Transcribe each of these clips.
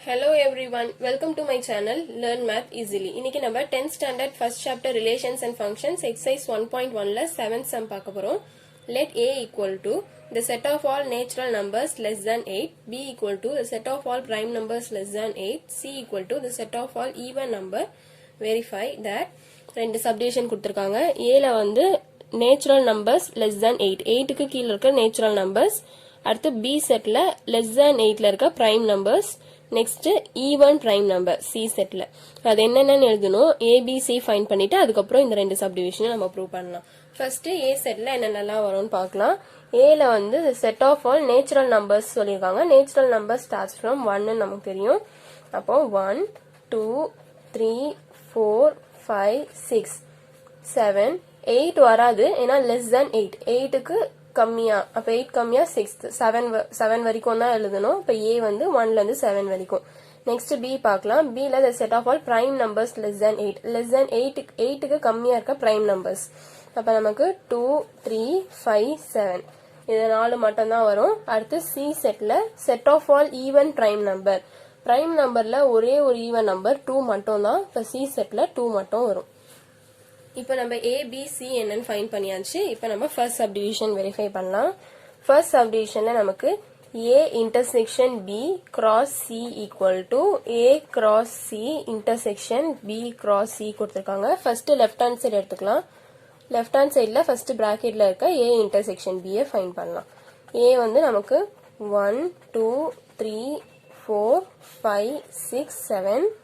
Hello everyone, welcome to my channel Learn Math Easily. இன்னைக்கு நம்ம 10th standard first chapter relations and functions exercise 1.1ல 7th sum பார்க்க போறோம். Let a equal to the set of all natural numbers less than 8, b equal to the set of all prime numbers less than 8, c equal to the set of all even number. Verify that ரெண்டு subdivision கொடுத்திருக்காங்க. a ல வந்து natural numbers less than 8, 8 க்கு கீழ இருக்க natural numbers. அடுத்து b setல less than 8 ல இருக்க prime numbers. Next even prime number C setல அது என்னன்னு எழுதணும் ABC ஃபைண்ட் பண்ணிட்டு அதுக்கு அப்புறம் இந்த ரெண்டு சப்டிவிஷனை நம்ம ப்ரூவ் பண்ணலாம். ஃபர்ஸ்ட் A செட்ல என்னென்னலாம் வரும்னு பார்க்கலாம். A ல வந்து set of all natural numbers சொல்லிருக்காங்க. natural numbers starts from 1 ன்னு நமக்கு தெரியும். அப்போ 1 2 3 4 5 6 7 8 வராது ஏனா less than 8 8 க்கு கம்மியா அப்ப 8 கம்மியா 6 7 வரைக்கும் தான் எழுதணும். இப்ப A வந்து 1 ல இருந்து 7 வரைக்கும். நெக்ஸ்ட் B பார்க்கலாம். B ல the set of all prime numbers less than 8 less than 8 க்கு கம்மியா இருக்க prime numbers. அப்ப நமக்கு 2 3 5 7 இது நாலு மட்டும் தான் வரும். அடுத்து C செட்ல set of all even prime number prime numberல ஒரே ஒரு even number 2 மட்டும் தான். இப்ப C செட்ல 2 மட்டும் வரும். இப்போ நம்ம A B C என்னன்னு ஃபைண்ட் பண்ணியாச்சு. இப்போ நம்ம ஃபர்ஸ்ட் சப்டிவிஷன் வெரிஃபை பண்ணலாம். ஃபர்ஸ்ட் சப்டிவிஷன்ல நமக்கு A intersection B cross C equal to A cross C intersection B cross C கொடுத்திருக்காங்க. ஃபர்ஸ்ட் லெஃப்ட் ஹேண்ட் சைடு எடுத்துக்கலாம். லெஃப்ட் ஹேண்ட் சைடுல ஃபர்ஸ்ட் பிராக்கெட்ல இருக்க A intersection B I find பண்ணலாம். A வந்து நமக்கு 1 2 3 4 5 6 7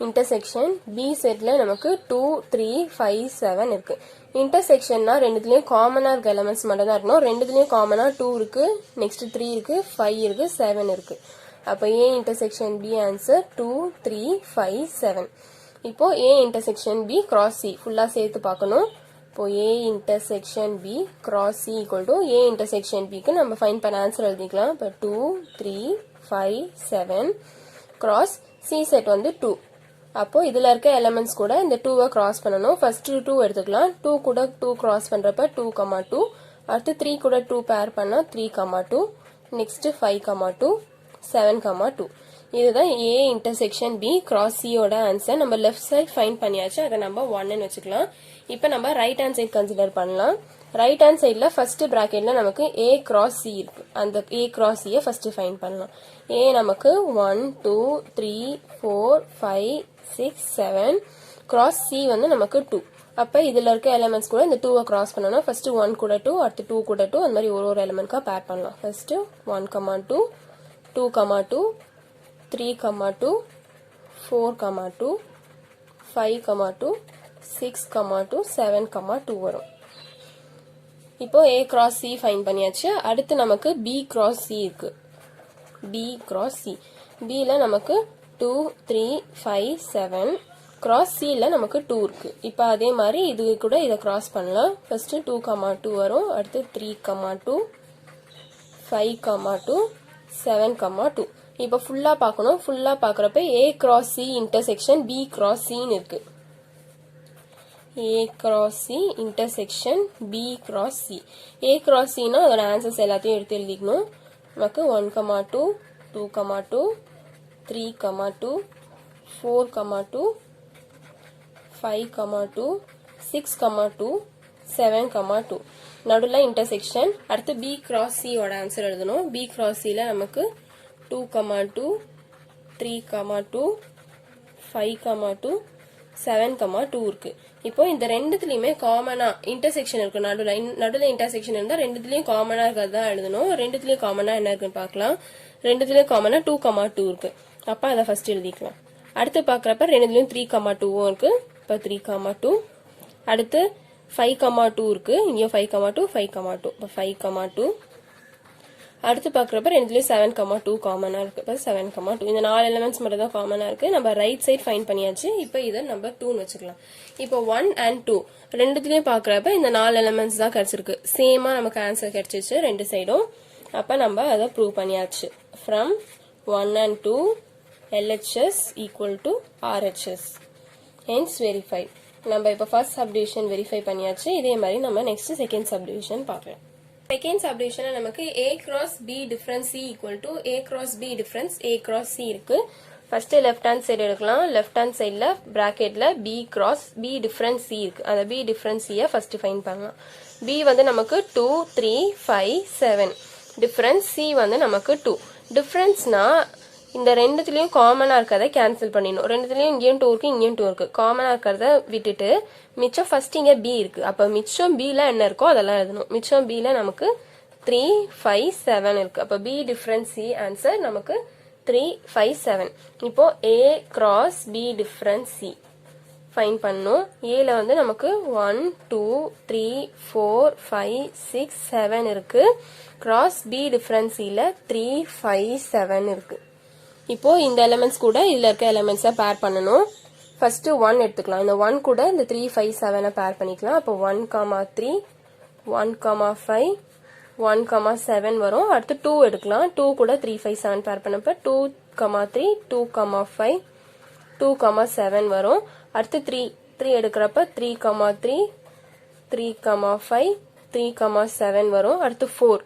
intersection B செட்ல நமக்கு 2 3 5 7 இருக்கு. இன்டர்செக்ஷன்னா ரெண்டுத்துலயும் காமனா இருக்க எலிமெண்ட்ஸ் மட்டும் தான் இருக்கணும். ரெண்டுத்துலயும் காமனா 2 இருக்கு, நெக்ஸ்ட் 3 இருக்கு, 5 இருக்கு, 7 இருக்கு. அப்ப A intersection B ஆன்சர் 2 3 5 7. இப்போ A intersection B cross C ஃபுல்லா சேர்த்து பார்க்கணும். இப்போ A intersection B cross C equal to A intersection B க்கு நம்ம ஃபைண்ட் பண்ண ஆன்சர் எழுதிக்கலாம். இப்போ 2 3 5 7 cross C செட் வந்து 2. அப்போ இதுல இருக்க எலிமெண்ட்ஸ் கூட இந்த 2 கிராஸ் பண்ணனும். ஃபர்ஸ்ட் 2 எடுத்துக்கலாம். 2 கூட 2 கிராஸ் பண்றப்ப 2, 2 அடுத்து 3 கூட 2 பேர் பண்ணா 3, 2 நெக்ஸ்ட் 5, 2 7, 2 இதுதான் A intersection B cross C ஓட ஆன்சர். நம்ம லெஃப்ட் சைடு ஃபைண்ட் பண்ணியாச்சு. அதை நம்ம 1 ன்னு வச்சுக்கலாம். இப்போ நம்ம ரைட் ஹேண்ட் சைடு கன்சிடர் பண்ணலாம். ரைட் ஹேண்ட் சைடுல ஃபர்ஸ்ட் பிராக்கெட்ல நமக்கு A cross C இருக்கு. அந்த A cross C first find பண்ணலாம். A நமக்கு 1 2 3 4 5 6 7 cross C வந்து நமக்கு 2. அப்ப இதுல இருக்க எலிமெண்ட்ஸ் கூட இந்த 2 கிராஸ் பண்ணனும். ஃபர்ஸ்ட் 1 கூட 2 அடுத்து 2 கூட 2 அந்த மாதிரி ஒரு எலிமெண்ட்கா பேர் பண்ணலாம். ஃபர்ஸ்ட் 1, 2 2, 2 3, 2 4, 2 5, 2 6, 2 7, 2 வரும். இப்போ A cross C ஃபைண்ட் பண்ணியாச்சு. அடுத்து நமக்கு B cross C இருக்கு. B cross C B ல நமக்கு 2 3 5 7 cross C ல நமக்கு 2 இருக்கு. இப்போ அதே மாதிரி இது கூட இத கிராஸ் பண்ணலாம். ஃபர்ஸ்ட் 2, 2 வரும். அடுத்து 3, 2 5, 2 7, 2 இப்போ ஃபுல்லா பார்க்கணும். ஃபுல்லா பார்க்கறப்ப A cross C intersection B cross C ன்னு இருக்கு. A cross C intersection B cross C. A cross C னா அதோட ஆன்சர்ஸ் எல்லாத்தையும் எடுத்து எழுதிக்கணும். நமக்கு 1, 2 2, 2 3, 2 4, 2 5, 2 6, 2 7, 2 நடுல இன்டர்செக்ஷன். அடுத்து B cross C ஓட ஆன்சர் எழுதணும். B cross C ல நமக்கு 2, 2 3, 2 5, 2 7, 2 இருக்கு. இப்போ இந்த ரெண்டுத்துலயுமே காமனா இன்டர்செக்ஷன் இருக்கு. நடுல இன்டர்செக்ஷன் இருந்தா ரெண்டுத்துலயும் காமனா இருக்கிறதா எழுதணும். ரெண்டுத்துலயும் காமனா என்ன இருக்குன்னு பார்க்கலாம். ரெண்டுத்துலயும் காமனா 2, 2 இருக்கு. அப்ப அதை ஃபர்ஸ்ட் எழுதிக்கலாம். அடுத்து பாக்குறப்ப ரெண்டுலயும் 3, 2 இருக்கு. இப்ப 3, 2 அடுத்து 5, 2 இருக்கு. இங்க 5, 2 5, 2 இப்ப 5, 2 அடுத்து பாக்குறப்ப ரெண்டுலயும் 7, 2 காமனா இருக்கு. இப்ப 7, 2 இந்த நாலு எலிமெண்ட்ஸ் மட்டும் தான் காமனா இருக்கு. நம்ம ரைட் சைடு ஃபைண்ட் பண்ணியாச்சு. இப்ப இத நம்பர் 2 ன்னு வச்சுக்கலாம். இப்போ 1 and 2 ரெண்டுத்துலயும் பாக்குறப்ப இந்த நாலு எலிமெண்ட்ஸ் தான் கிடைச்சிருக்கு. சேமா நமக்கு ஆன்சர் கிடைச்சிச்சு ரெண்டு சைடும். அப்ப நம்ம அதை ப்ரூவ் பண்ணியாச்சு. from 1 and 2 LHS equal to RHS. Hence verified. நம்ம இப்ப ஃபர்ஸ்ட் சப்டிவிஷன் வெரிஃபை பண்ணியாச்சு. இதே மாதிரி நம்ம நெக்ஸ்ட் செகண்ட் சப்டிவிஷன் பார்க்கலாம். செகண்ட் சப்டிவிஷன்ல நமக்கு A cross B difference C equal to A cross B difference A cross C இருக்கு. ஃபர்ஸ்ட் லெஃப்ட் ஹேண்ட் சைடு எடுக்கலாம். லெஃப்ட் ஹேண்ட் சைடில் ப்ராக்கெட்டில் B cross B difference C இருக்கு. அந்த பி டிஃப்ரென்ஸ் சியை first find பண்ணலாம். பி வந்து நமக்கு 2 3 5 7. டிஃப்ரென்ஸ் சி வந்து நமக்கு 2. டிஃப்ரென்ஸ்னா இந்த ரெண்டுத்துலயும் காமனா இருக்கிறத கேன்சல் பண்ணிடணும். ரெண்டுத்துலயும் இங்கேயும் 2 இருக்கு, இங்கேயும் 2 இருக்கு. காமனா இருக்கிறத விட்டுட்டு மிச்சம் ஃபர்ஸ்ட் இங்க பி இருக்கு. அப்ப மிச்சம் பி ல என்ன இருக்கோ அதெல்லாம் எழுதணும். மிச்சம் பி ல நமக்கு 3 5 7 இருக்கு. அப்ப பி டிஃபரன்ஸ் சி ஆன்சர் நமக்கு 3 5 7. இப்போ A cross B difference C find பண்ணும். ஏல வந்து நமக்கு 1 2 3 4 5 6 7 இருக்கு. கிராஸ் பி டிஃபரன்ஸ் சில 3 5 7 இருக்கு. இப்போ இந்த எலிமெண்ட்ஸ் கூட இதுல இருக்க எலிமெண்ட்ஸை பேர் பண்ணணும். ஃபர்ஸ்ட் 1 எடுத்துக்கலாம். இந்த 1 கூட இந்த 3 5 7 பேர் பண்ணிக்கலாம். அப்போ 1 3 1 5 1 7 வரும். அடுத்து 2 எடுக்கலாம். 2 கூட 3 5 7 பேர் பண்ணப்ப 2 3 2 5 2 7 வரும். அடுத்து 3 எடுக்கிறப்ப 3 3 3 5 3 7 வரும். அடுத்து 4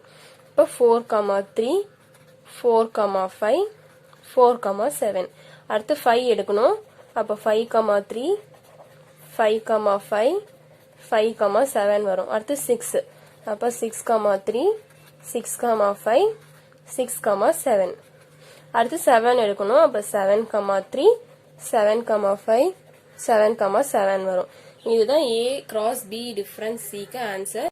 இப்போ 4 3 4 5 4 7. அடுத்து 5 எடுக்கணும். அப்போ 5 3 5 5 5 7 வரும். அடுத்து 6 அப்போ 6 3 6 5 6 7. அடுத்து 7 எடுக்கணும். அப்போ 7 3 7 5 7 7 வரும். இதுதான் A கிராஸ் B டிஃபரன்ஸ் Cக்கு ஆன்சர்.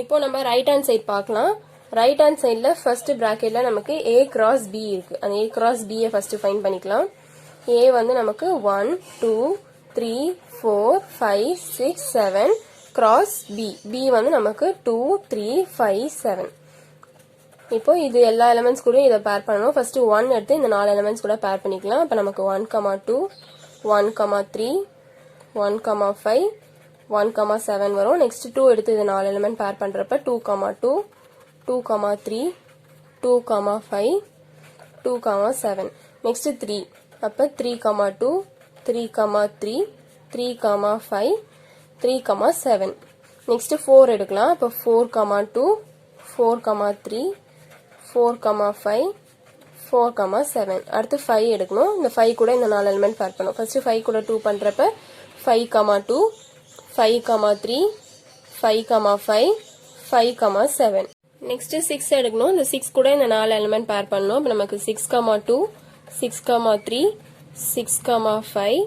இப்போ நம்ம ரைட் ஹேண்ட் சைடு பார்க்கலாம். ரைட் ஹேண்ட் சைடில் ஃபர்ஸ்ட் பிராக்கெட்ல நமக்கு A கிராஸ் B இருக்கு. அந்த A cross B first find பண்ணிக்கலாம். A வந்து நமக்கு 1 2 3 4 5 6 7 கிராஸ் B. B வந்து நமக்கு 2 3 5 7. இப்போ இது எல்லா எலிமெண்ட்ஸ் கூட இதை பேர் பண்ணணும். ஃபர்ஸ்ட் 1 எடுத்து இந்த 4 எலிமெண்ட்ஸ் கூட பேர் பண்ணிக்கலாம். அப்போ நமக்கு 1 2 1 3 1 5 1 7 வரும். நெக்ஸ்ட் 2 எடுத்து இது 4 எலிமெண்ட் பேர் பண்றப்ப 2 2 2 3 2 5 2 7. நெக்ஸ்ட் 3 அப்ப 3 2 3 3 3 5 3 7. நெக்ஸ்ட் 4 எடுக்கலாம். அப்ப 4 2 4 3 4 5 4 7. அடுத்து 5 எடுக்கணும். இந்த 5 கூட இந்த 4 எலிமெண்ட் பேர் பண்ணும். ஃபர்ஸ்ட் 5 கூட 2 பண்றப்ப 5 2 5 3 5 5 5 7. நெக்ஸ்ட் 6 எடுக்கணும். இந்த 6 கூட இந்த 4 எலிமெண்ட் பேர் பண்ணணும். அப்ப நமக்கு 6 2 6 3 6 5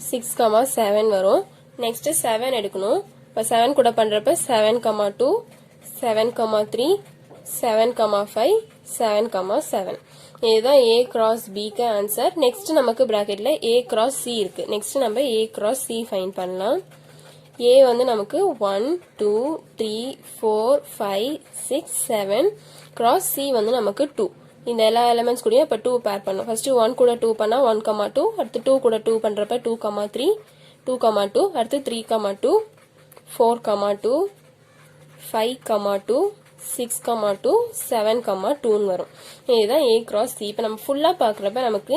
6 7 வரும். நெக்ஸ்ட் 7 எடுக்கணும். இப்ப 7 கூட பண்றப்ப 7 2 7 3 7 5 7 7. இதுதான் A கிராஸ் B க்கு ஆன்சர். நெக்ஸ்ட் நமக்கு பிராக்கெட்ல A கிராஸ் C இருக்கு. நெக்ஸ்ட் நம்ம A கிராஸ் C ஃபைண்ட் பண்ணலாம். A வந்து நமக்கு 1 2 3 4 5 6 7 கிராஸ் C வந்து நமக்கு 2. இந்த எல்லா எலிமெண்ட்ஸ் கூட இப்ப 2 பேர் பண்ணோம். ஃபர்ஸ்ட் 1 கூட 2 பண்ணா 1 2. அடுத்து 2 கூட 2 பண்றப்ப 2 3 2 2. அடுத்து 3 2 4 2 5 2 6 2 7 2 வரும். இதுதான் A கிராஸ் C. இப்ப நம்ம ஃபுல்லா பாக்குறப்ப நமக்கு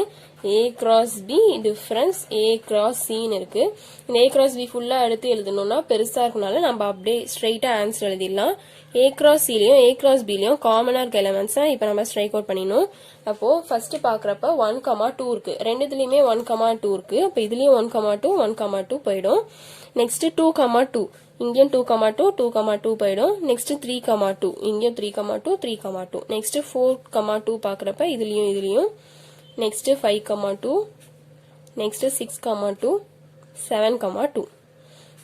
A cross B difference A cross C ன்னு இருக்கு. இந்த A கிராஸ் B ஃபுல்லா எடுத்து எழுதணும்னா பெருசா இருக்கனால நம்ம அப்படியே ஸ்ட்ரைட்டா ஆன்சர் எழுதிடலாம். A கிராஸ் C லயும் A கிராஸ் B லயும் காமனா இருக்க எலிமெண்ட்ஸ் இப்ப நம்ம ஸ்ட்ரைக் அவுட் பண்ணிடணும். அப்போ ஃபர்ஸ்ட் பாக்குறப்ப 1 2 இருக்கு. ரெண்டுத்துலயுமே 1 2 இருக்கு. அப்ப இதுலயும் 1 2 1 2 போயிடும். நெக்ஸ்ட் 2 2 இங்கேயும் 2 2 2 2 போயிடும். நெக்ஸ்ட் 3 2 இங்கேயும் 3 2 3 2. நெக்ஸ்ட் 4 2 பாக்குறப்ப இதுலயும் நெக்ஸ்ட் 5 2 நெக்ஸ்ட் 6 2 7 2.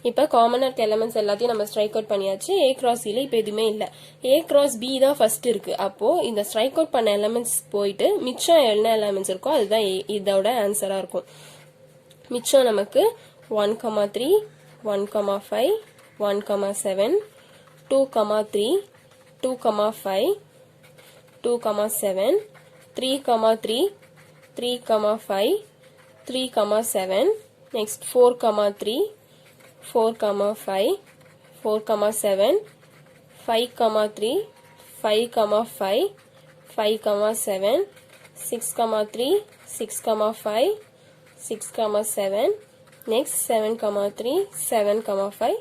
இப்ப காமனா இருக்க எலிமெண்ட்ஸ் எல்லாத்தையும் நம்ம ஸ்ட்ரைக் அவுட் பண்ணியாச்சு. A கிராஸ் C ல இப்ப எதுவுமே இல்ல. A கிராஸ் B தான் ஃபர்ஸ்ட் இருக்கு. அப்போ இந்த ஸ்ட்ரைக் அவுட் பண்ண எலிமெண்ட்ஸ் போயிட்டு மிச்சம் என்ன எலிமெண்ட்ஸ் இருக்கோ அதுதான் இதோட ஆன்சரா இருக்கும். மிச்சம் நமக்கு 1 3 1 5 1 7 2 3 2 5 2 7 3 3 3 5 3 7. next 4 3 4 5 4 7 5 3 5 5 5 7 6 3 6 5 6 7. next 7 3 7 5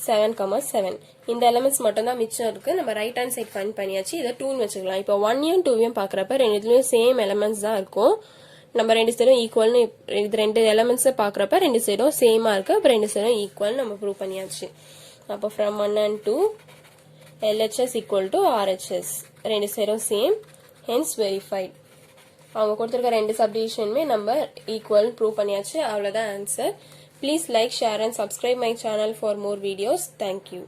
7 7. இந்த எலிமெண்ட்ஸ் மட்டும் தான் மிச்சம் இருக்கு. நம்ம ரைட் ஹேண்ட் சைடு ஃபைண்ட் பண்ணியாச்சு. இதை 2 ன்னு வச்சுக்கலாம். இப்போ 1 2 பாக்குறப்ப ரெண்டுலயும் சேம் எலிமெண்ட்ஸ் தான் இருக்கும். நம்ம ரெண்டு சைடும் ஈக்குவல்னு இது ரெண்டு எலமெண்ட்ஸ் பாக்குறப்ப ரெண்டு சைடும் சேமா இருக்கு. அப்ப ரெண்டு சைடும் ஈக்குவல் நம்ம ப்ரூவ் பண்ணியாச்சு. அப்போ from 1 and 2 LHS equal to RHS ரெண்டு சைடும் சேம், hence verified. அவங்க கொடுத்திருக்க ரெண்டு சப்டிவிஷனுமே நம்ம ஈக்குவல் ப்ரூவ் பண்ணியாச்சு. அவ்வளவுதான் answer. Please like, share and subscribe my channel for more videos. Thank you.